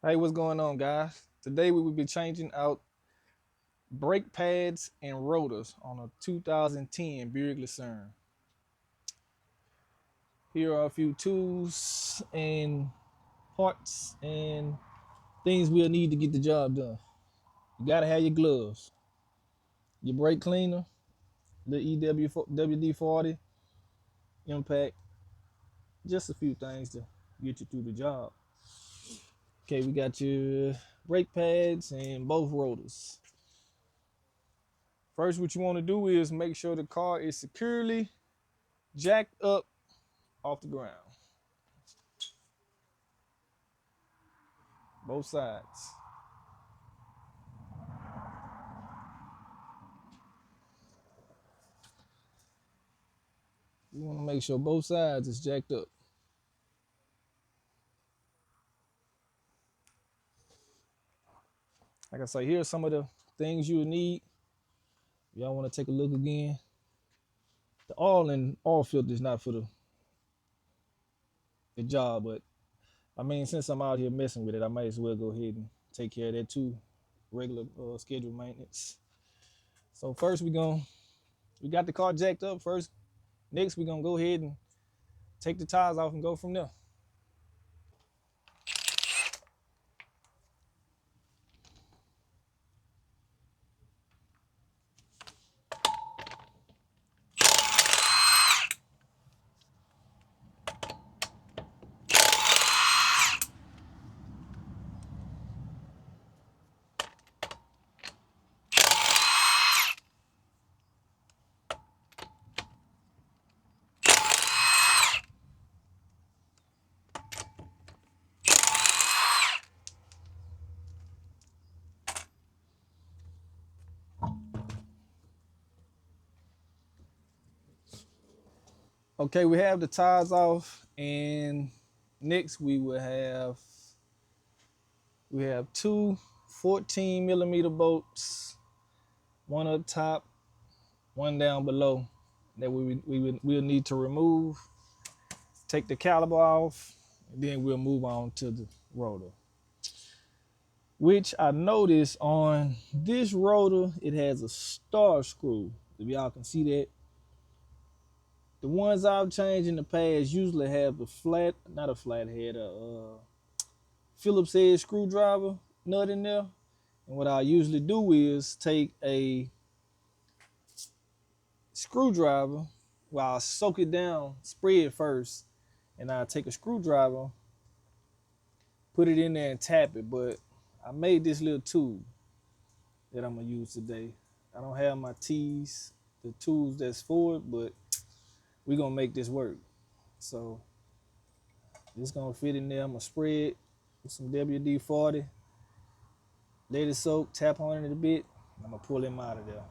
Hey, what's going on, guys? Today we will be changing out brake pads and rotors on a 2010 Buick Lucerne. Here are a few tools and parts and things we'll need to get the job done. You gotta have your gloves, your brake cleaner, the WD-40, impact, just a few things to get you through the job. Okay, we got your brake pads and both rotors. First, what you want to do is make sure the car is securely jacked up off the ground. Both sides. You want to make sure both sides is jacked up. Like I say, here's some of the things you'll need. Y'all want to take a look again. The oil filter is not for the job, but I mean, since I'm out here messing with it, I might as well go ahead and take care of that too. Regular scheduled maintenance. So first we got the car jacked up first. Next we're gonna go ahead and take the tires off and go from there. Okay, we have the tires off, and next we have two 14mm bolts, one up top, one down below, that we'll need to remove. Take the caliper off, and then we'll move on to the rotor. Which I noticed on this rotor, it has a star screw. If y'all can see that. The ones I've changed in the past usually have not a flathead, Phillips head screwdriver nut in there. And what I usually do is take a screwdriver, I soak it down, spray it first, and I take a screwdriver, put it in there and tap it. But I made this little tool that I'm gonna use today. I don't have my T's, the tools that's for it, but we're gonna make this work. So it's gonna fit in there. I'm gonna spray it with some WD-40, let it soak, tap on it a bit. I'm gonna pull him out of there.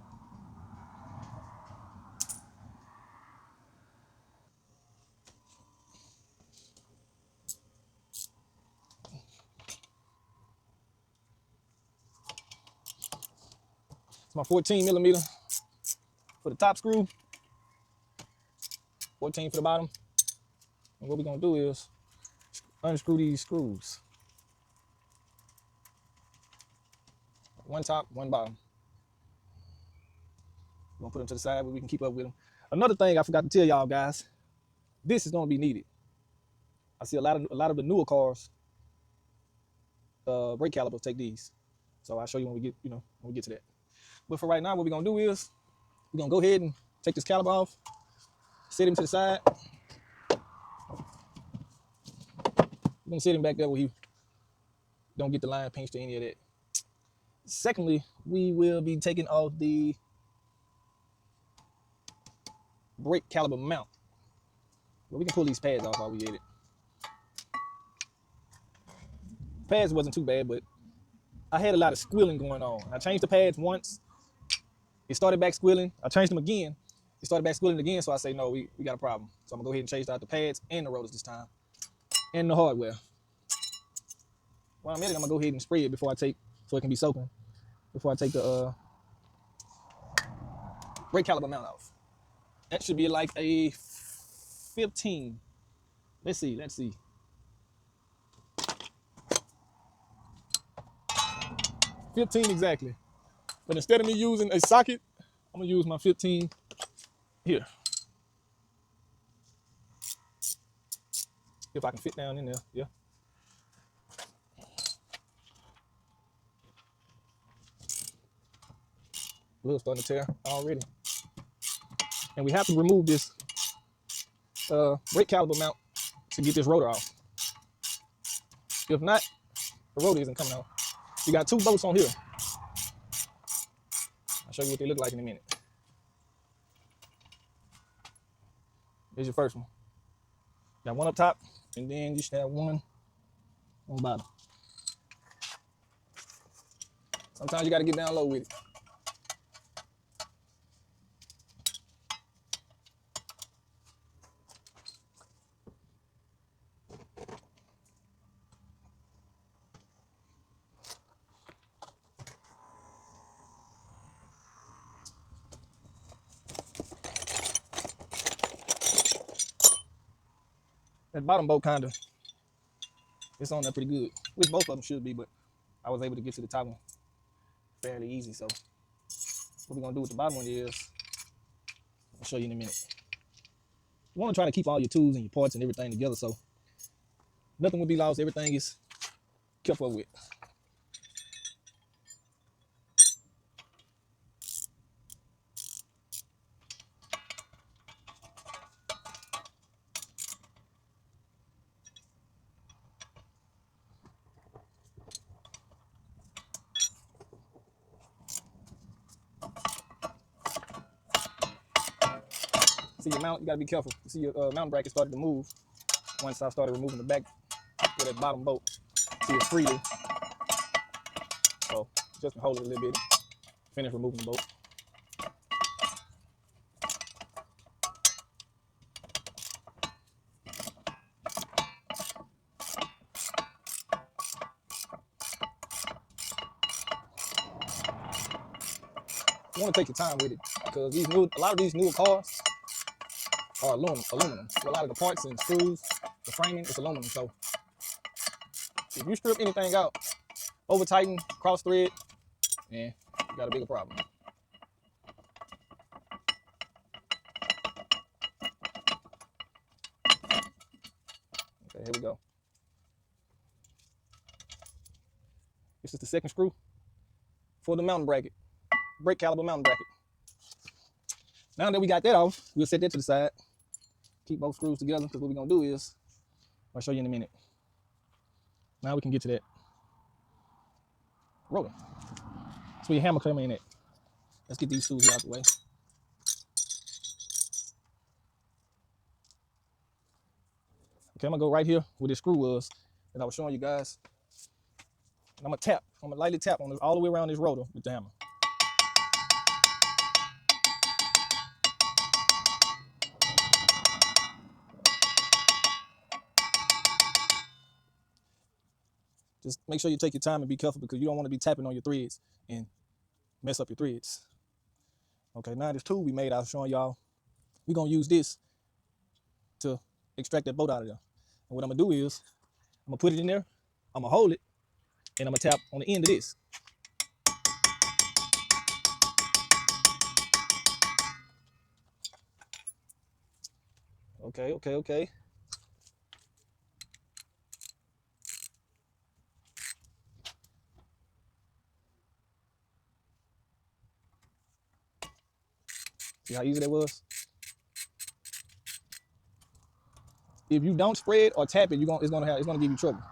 It's my 14mm for the top screw, 14 for the bottom. And what we're gonna do is unscrew these screws. One top, one bottom. We're gonna put them to the side where we can keep up with them. Another thing I forgot to tell y'all guys, this is gonna be needed. I see a lot of the newer cars, brake calipers take these. So I'll show you when we get to that. But for right now, what we're gonna do is we're gonna go ahead and take this caliper off, set him to the side. We're gonna set him back there where he don't get the line pinched or any of that. Secondly, we will be taking off the brake caliper mount. But we can pull these pads off while we at it. Pads wasn't too bad, but I had a lot of squealing going on. I changed the pads once. It started back squealing. I changed them again. It started back squealing again, so I say, no, we got a problem. So I'm gonna go ahead and change out the pads and the rotors this time, and the hardware. While I'm at it, I'm gonna go ahead and spray it so it can be soaking, before I take the brake caliper mount off. That should be like a 15. Let's see. 15 exactly. But instead of me using a socket, I'm gonna use my 15 here. If I can fit down in there, yeah. Blood's starting to tear already. And we have to remove this brake caliper mount to get this rotor off. If not, the rotor isn't coming off. You got 2 bolts on here. I'll show you what they look like in a minute. Here's your first one. Got one up top, and then you should have one on the bottom. Sometimes you got to get down low with it. That bottom bolt kind of, it's on there pretty good, which both of them should be, but I was able to get to the top one fairly easy. So what we're gonna do with the bottom one is, I'll show you in a minute. You want to try to keep all your tools and your parts and everything together so nothing will be lost, everything is kept up with. See your mount, you gotta be careful. You see your mount bracket started to move once I started removing the back with that bottom bolt. See it's freely. So just hold it a little bit, finish removing the bolt. You want to take your time with it because a lot of these newer cars are aluminum. So a lot of the parts and screws, the framing, it's aluminum. So if you strip anything out, over tighten, cross thread, yeah, you got a bigger problem. Okay, here we go. This is the second screw for the mounting bracket, brake caliper mounting bracket. Now that we got that off, we'll set that to the side. Keep both screws together because what we're gonna do is, I'll show you in a minute. Now we can get to that rotor. That's where your hammer come in at. Let's get these tools out the way. Okay, I'm gonna go right here where this screw was that I was showing you guys. And I'm gonna lightly tap on this all the way around this rotor with the hammer. Just make sure you take your time and be careful because you don't want to be tapping on your threads and mess up your threads. Okay, now this tool we made, I was showing y'all, we're gonna use this to extract that bolt out of there. And what I'm gonna do is, I'm gonna put it in there, I'm gonna hold it, and I'm gonna tap on the end of this. Okay. See how easy that was? If you don't spread or tap it, it's gonna give you trouble.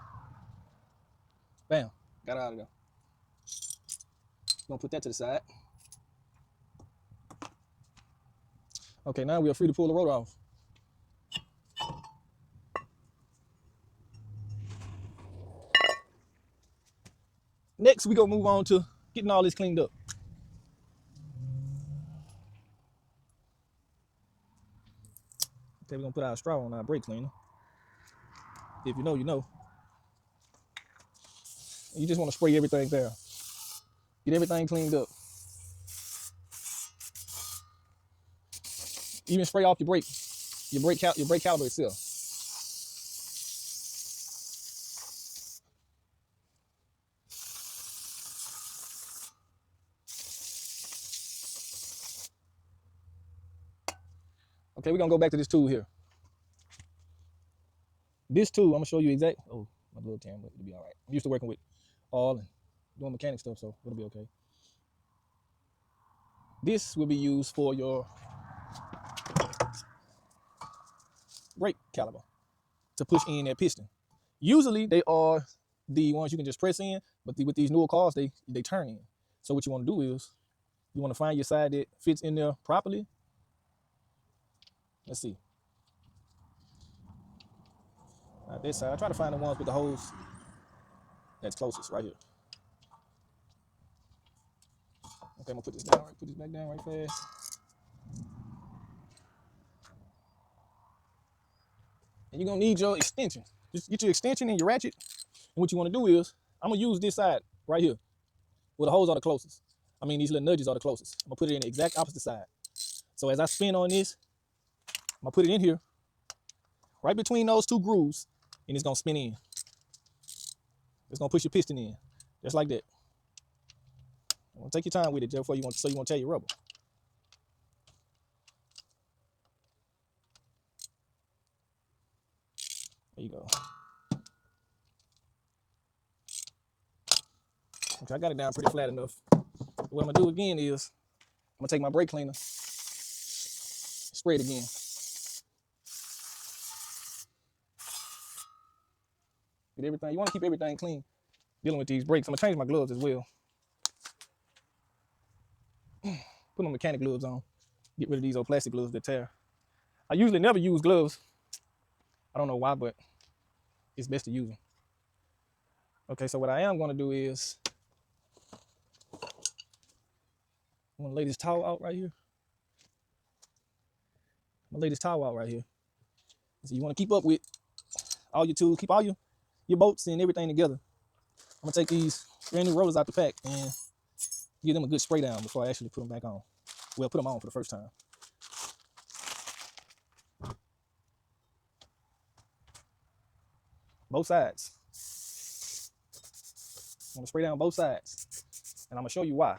Bam, got it out of there. Gonna put that to the side. Okay, now we are free to pull the rotor off. Next, we gonna move on to getting all this cleaned up. Okay, we're gonna put our straw on our brake cleaner. If you know, you know. You just want to spray everything there. Get everything cleaned up. Even spray off your brake caliper itself. Okay, we're gonna go back to this tool here. This tool, I'm gonna show you exact. Oh, my little tan, but it'll be all right. I'm used to working with all and doing mechanic stuff, so it'll be okay. This will be used for your brake caliper to push in that piston. Usually they are the ones you can just press in, but with these newer cars, they turn in. So what you want to do is you want to find your side that fits in there properly. Let's see. This side, I try to find the ones with the holes that's closest right here. Okay, I'm gonna put this down, put this back down right fast. And you're gonna need your extension. Just get your extension and your ratchet. And what you wanna do is, I'm gonna use this side right here, where the holes are the closest. I mean, these little nudges are the closest. I'm gonna put it in the exact opposite side. So as I spin on this, I'm gonna put it in here, right between those two grooves, and it's gonna spin in. It's gonna push your piston in, just like that. Take your time with it, therefore you won't tear your rubber. There you go. Okay, I got it down pretty flat enough. What I'm gonna do again is, I'm gonna take my brake cleaner, spray it again. Get everything, you wanna keep everything clean. Dealing with these brakes, I'm gonna change my gloves as well. Put my mechanic gloves on. Get rid of these old plastic gloves that tear. I usually never use gloves. I don't know why, but it's best to use them. Okay, so what I am gonna do is, I'm gonna lay this towel out right here. I'm gonna lay this towel out right here. So you wanna keep up with all your tools, keep all your bolts and everything together. I'm gonna take these brand new Rotors out the pack and give them a good spray down before I actually put them back on. Well, put them on for the first time. Both sides. I'm gonna spray down both sides. And I'm gonna show you why.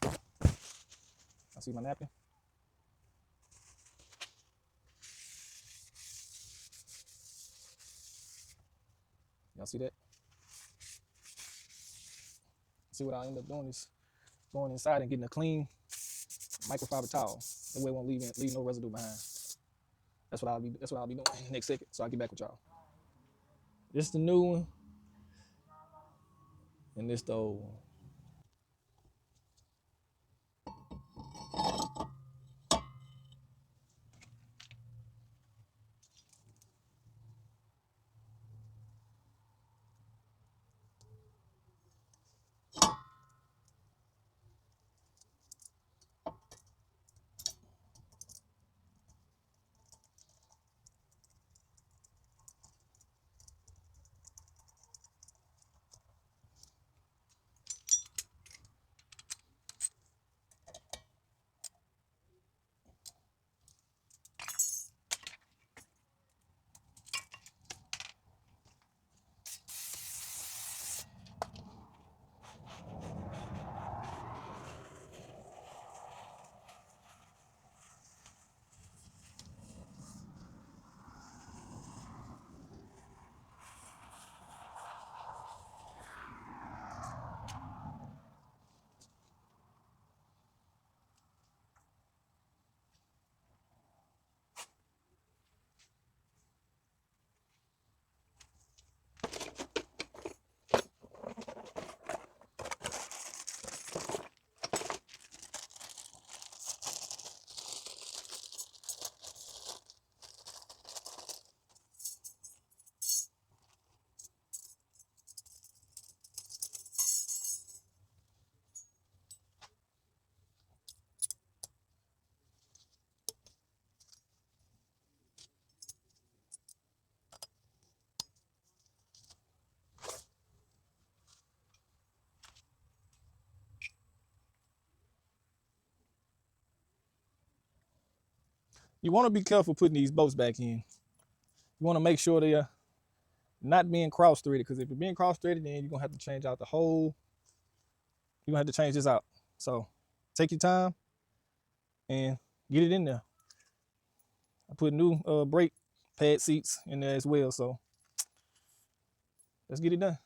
I see my napkin. Y'all see that? See what I end up doing is going inside and getting a clean microfiber towel. That way it won't leave no residue behind. That's what I'll be doing next second. So I'll get back with y'all. This is the new one. And this the old one. You want to be careful putting these bolts back in. You want to make sure they are not being cross-threaded, because if they're being cross-threaded, then you're going to have to change out the whole, you're going to have to change this out. So Take your time and get it in there. I put new brake pad seats in there as well, so let's get it done.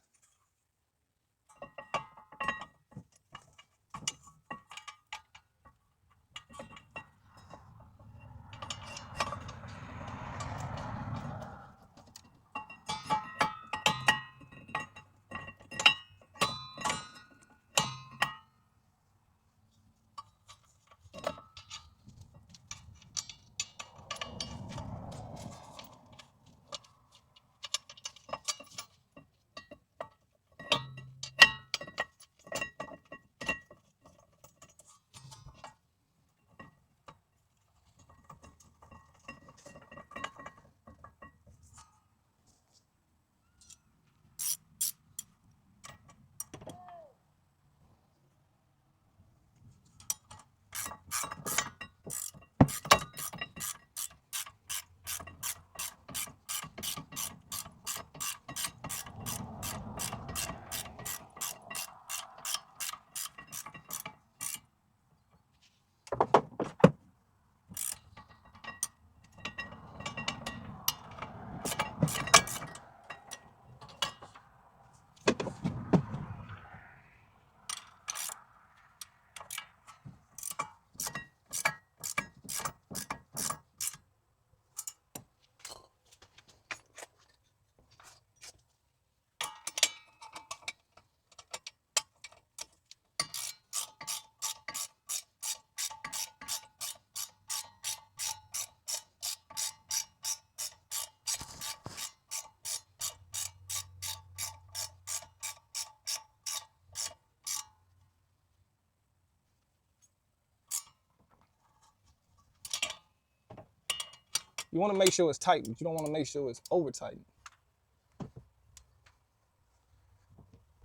You want to make sure it's tight, but you don't want to make sure it's over tight.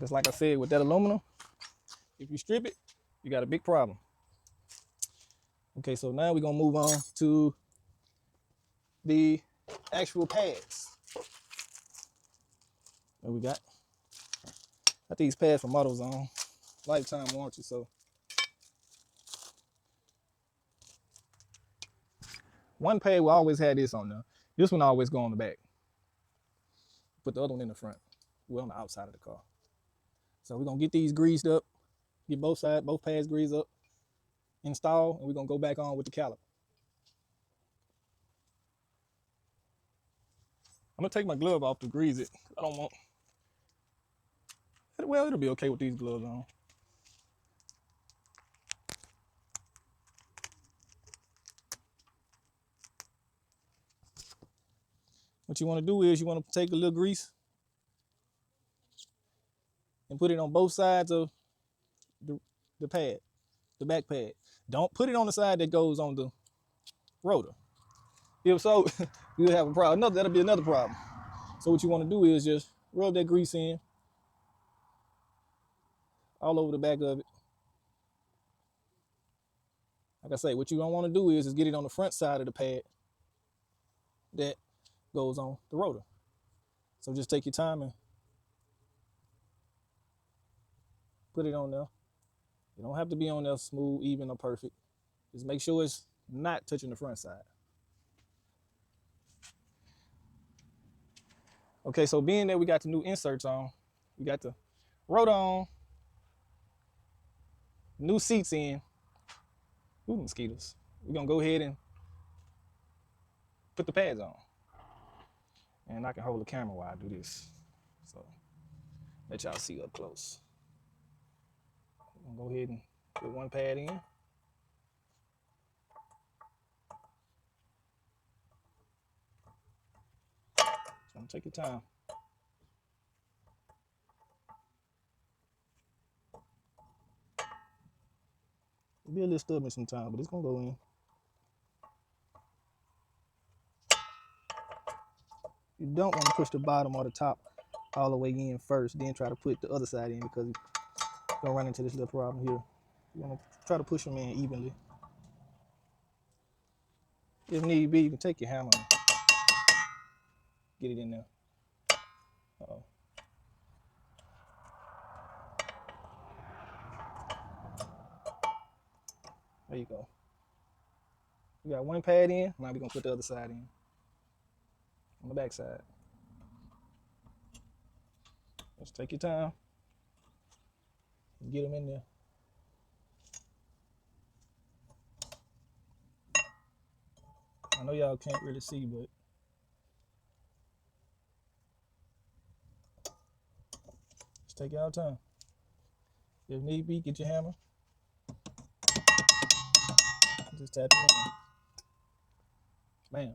Just like I said with that aluminum, if you strip it, you got a big problem. Okay, so now we're gonna move on to the actual pads. What we got? Got these pads from AutoZone, lifetime warranty. So one pad will always have this on there. This one always go on the back. Put the other one in the front. We're on the outside of the car. So we're gonna get these greased up, get both sides, both pads greased up, install, and we're gonna go back on with the caliper. I'm gonna take my glove off to grease it. I don't want, well, it'll be okay with these gloves on. What you wanna do is you wanna take a little grease and put it on both sides of the pad, the back pad. Don't put it on the side that goes on the rotor. If so, you'll have a problem. That'll be another problem. So what you want to do is just rub that grease in all over the back of it. Like I say, what you don't want to do is get it on the front side of the pad that goes on the rotor. So just take your time and put it on there. You don't have to be on there smooth, even, or perfect. Just make sure it's not touching the front side. Okay, so being that we got the new inserts on, we got the rotor on, new seats in. Ooh, mosquitoes. We're gonna go ahead and put the pads on. And I can hold the camera while I do this. So let y'all see up close. I'm gonna go ahead and put one pad in. So take your time. It'll be a little stubborn sometimes, but it's gonna go in. You don't want to push the bottom or the top all the way in first, then try to put the other side in, because you're gonna run into this little problem here. You want to try to push them in evenly. If need be, you can take your hammer and get it in there. Uh-oh. There you go. We got one pad in. Now we're gonna put the other side in on the back side. Just take your time. Get them in there. I know y'all can't really see, but just take y'all time. If need be, get your hammer. Just tap it in. Bam.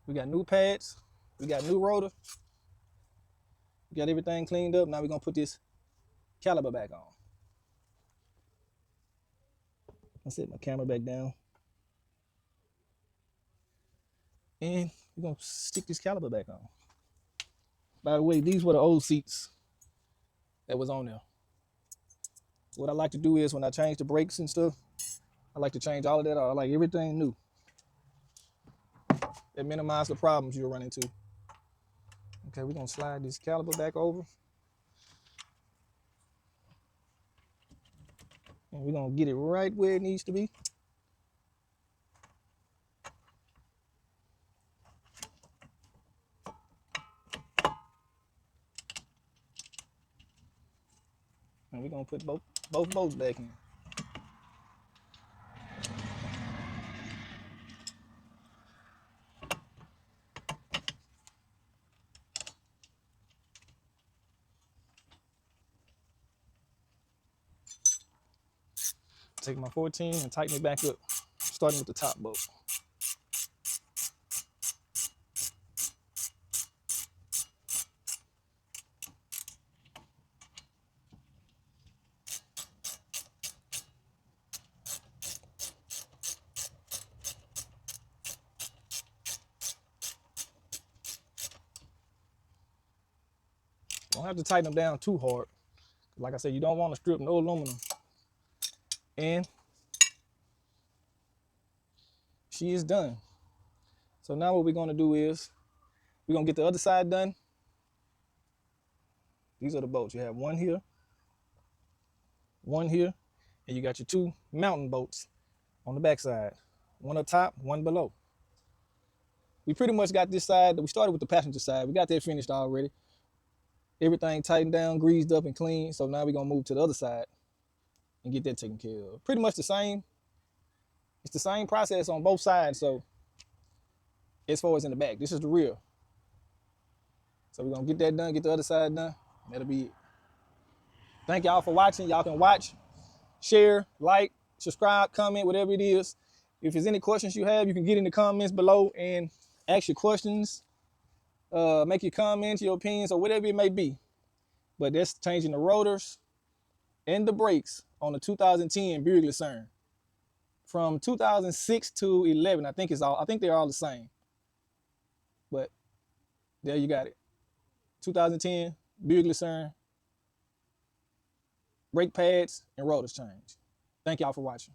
We got new pads. We got new rotor. We got everything cleaned up. Now we're gonna put this caliper back on. I'll set my camera back down. And we're gonna stick this caliper back on. By the way, these were the old seats that was on there. What I like to do is when I change the brakes and stuff, I like to change all of that. I like everything new. That minimizes the problems you'll run into. Okay, we're gonna slide this caliper back over. And we're gonna get it right where it needs to be. And we're gonna put both bolts back in. Take my 14 and tighten it back up, starting with the top bolt. Don't have to tighten them down too hard. Like I said, you don't want to strip no aluminum. And she is done. So now what we're gonna do is we're gonna get the other side done. These are the bolts. You have one here, and you got your two mounting bolts on the back side. One up top, one below. We pretty much got this side. We started with the passenger side. We got that finished already. Everything tightened down, greased up, and clean. So now we're gonna move to the other side and get that taken care of. Pretty much the same. It's the same process on both sides. So as far as in the back, this is the rear. So we're gonna get that done, get the other side done. That'll be it. Thank y'all for watching. Y'all can watch, share, like, subscribe, comment, whatever it is. If there's any questions you have, you can get in the comments below and ask your questions. Make your comments, your opinions, or whatever it may be. But that's changing the rotors and the brakes on the 2010 Buick Lucerne. From 2006 to 11, I think they're all the same. But there you got it. 2010 Buick Lucerne, brake pads and rotors change. Thank y'all for watching.